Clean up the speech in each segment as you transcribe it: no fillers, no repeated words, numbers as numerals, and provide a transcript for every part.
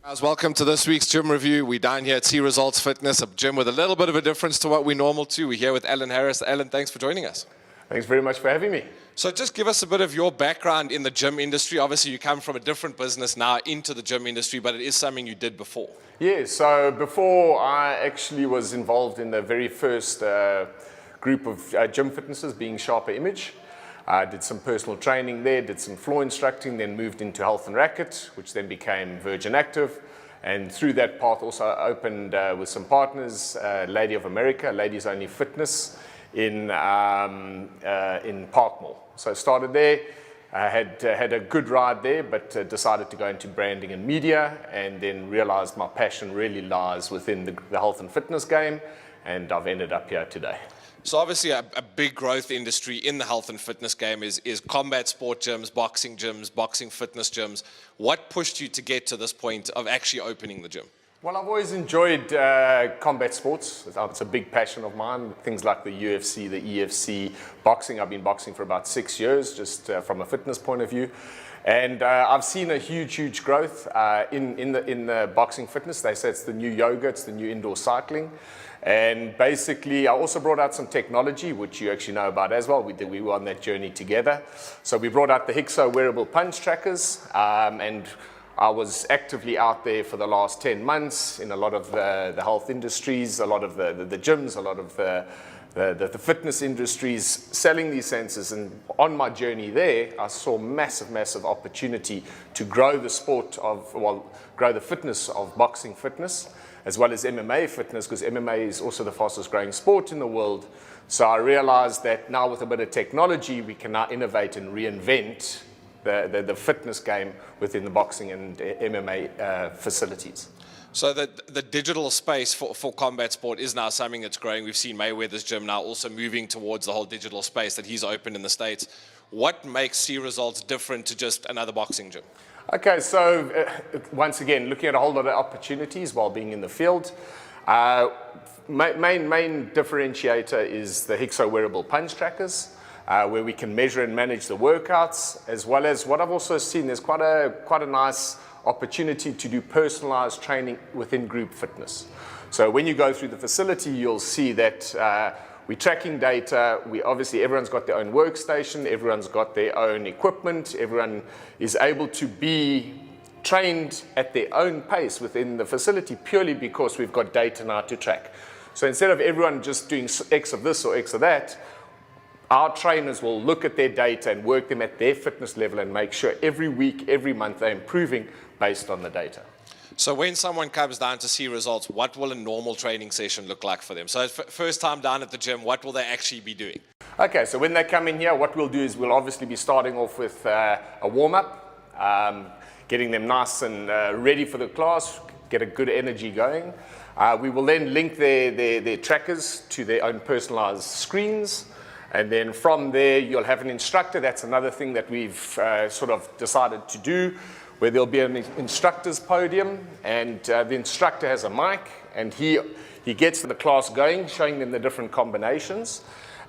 Guys, welcome to this week's gym review. We're down here at CResults Fitness, a gym with a little bit of a difference to what we normal to. We're here with Alan Harris. Alan, thanks for joining us. Thanks very much for having me. So just give us a bit of your background in the gym industry. Obviously, you come from a different business now into the gym industry, but it is something you did before. Yeah, so before I actually was involved in the very first group of gym fitnesses, being Sharper Image. I did some personal training there, did some floor instructing, then moved into Health and Racket, which then became Virgin Active. And through that path also opened with some partners, Lady of America, Ladies Only Fitness in Park Mall. So I started there. I had a good ride there, but decided to go into branding and media, and then realized my passion really lies within the health and fitness game, and I've ended up here today. So obviously a big growth industry in the health and fitness game is combat sport gyms, boxing fitness gyms. What pushed you to get to this point of actually opening the gym? Well, I've always enjoyed combat sports. It's a big passion of mine. Things like the UFC, the EFC, boxing. I've been boxing for about 6 years, just from a fitness point of view. And I've seen a huge growth in the boxing fitness. They say it's the new yoga, it's the new indoor cycling. And basically, I also brought out some technology, which you actually know about as well. We were on that journey together. So we brought out the Hixo wearable punch trackers, and I was actively out there for the last 10 months in a lot of the health industries, a lot of the gyms, a lot of the fitness industries selling these sensors. And on my journey there, I saw massive opportunity to grow the sport of, well, grow the fitness of boxing fitness, as well as MMA fitness, because MMA is also the fastest growing sport in the world. So I realized that now with a bit of technology, we can now innovate and reinvent the fitness game within the boxing and MMA facilities. So the digital space for combat sport is now something that's growing. We've seen Mayweather's gym now also moving towards the whole digital space that he's opened in the States. What makes CResults different to just another boxing gym? Okay, so once again, looking at a whole lot of opportunities while being in the field. Main differentiator is the Hixo wearable punch trackers, where we can measure and manage the workouts, as well as what I've also seen, there's quite a nice opportunity to do personalized training within group fitness. So when you go through the facility, you'll see that we're tracking data. Everyone's got their own workstation, everyone's got their own equipment, everyone is able to be trained at their own pace within the facility purely because we've got data now to track. So instead of everyone just doing X of this or X of that, our trainers will look at their data and work them at their fitness level and make sure every week, every month they're improving based on the data. So when someone comes down to CResults, what will a normal training session look like for them? So first time down at the gym, what will they actually be doing? Okay, so when they come in here, what we'll do is we'll obviously be starting off with a warm-up, getting them nice and ready for the class, get a good energy going. We will then link their trackers to their own personalized screens. And then from there, you'll have an instructor. That's another thing that we've sort of decided to do, where there'll be an instructor's podium, and the instructor has a mic, and he gets the class going, showing them the different combinations.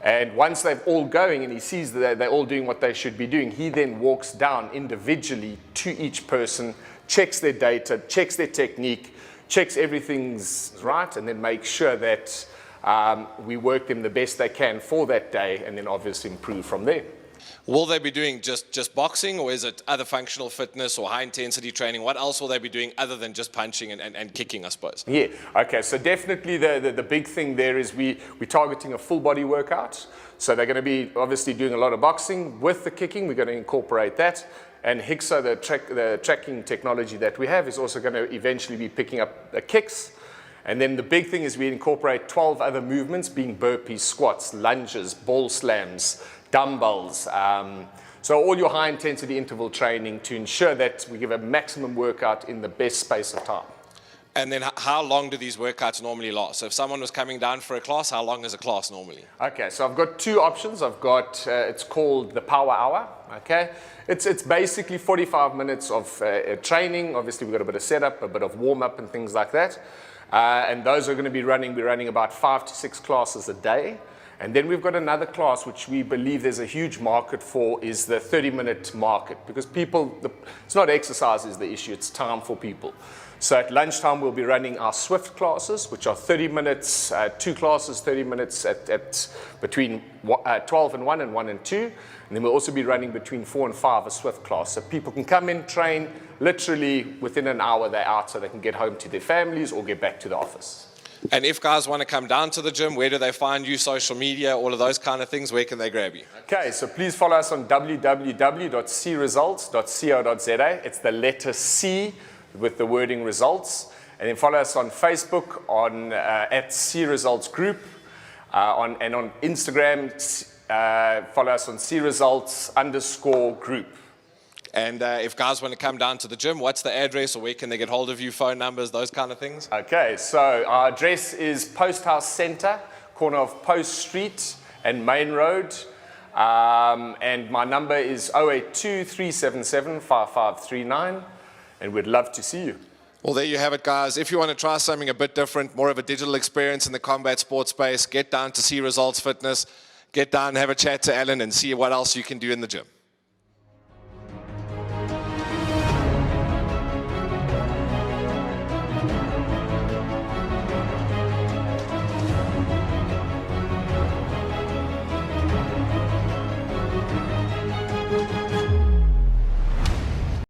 And once they're all going and he sees that they're all doing what they should be doing, he then walks down individually to each person, checks their data, checks their technique, checks everything's right, and then makes sure that we work them the best they can for that day, and then obviously improve from there. Will they be doing just boxing, or is it other functional fitness or high intensity training? What else will they be doing other than just punching and kicking, I suppose? Yeah, okay, so definitely the big thing there is we're targeting a full body workout. So they're going to be obviously doing a lot of boxing with the kicking. We're going to incorporate that. And Hixo, the tracking technology that we have, is also going to eventually be picking up the kicks. And then the big thing is we incorporate 12 other movements, being burpees, squats, lunges, ball slams, dumbbells. So all your high intensity interval training to ensure that we give a maximum workout in the best space of time. And then how long do these workouts normally last? So if someone was coming down for a class, how long is a class normally? Okay, so I've got two options. I've got, it's called the Power Hour, okay? It's basically 45 minutes of training. Obviously we've got a bit of setup, a bit of warm up and things like that. And those are going to be we're running about 5 to 6 classes a day. And then we've got another class which we believe there's a huge market for, is the 30-minute market, because people, it's not exercise is the issue, it's time for people. So at lunchtime, we'll be running our Swift classes, which are 30 minutes, 2 classes, 30 minutes at between 12 and 1 and 1 and 2. And then we'll also be running between 4 and 5 a Swift class. So people can come in, train, literally within an hour they're out, so they can get home to their families or get back to the office. And if guys want to come down to the gym, where do they find you, social media, all of those kind of things? Where can they grab you? Okay, so please follow us on www.CResults.co.za. It's the letter C with the wording results. And then follow us on Facebook at CResults Group. And on Instagram, follow us on CResults_group. And if guys want to come down to the gym, what's the address, or where can they get hold of you, phone numbers, those kind of things? Okay, so our address is Post House Centre, corner of Post Street and Main Road. And my number is 082 377 5539, and we'd love to see you. Well, there you have it, guys. If you want to try something a bit different, more of a digital experience in the combat sports space, get down to CResults Fitness, get down, have a chat to Alan, and see what else you can do in the gym.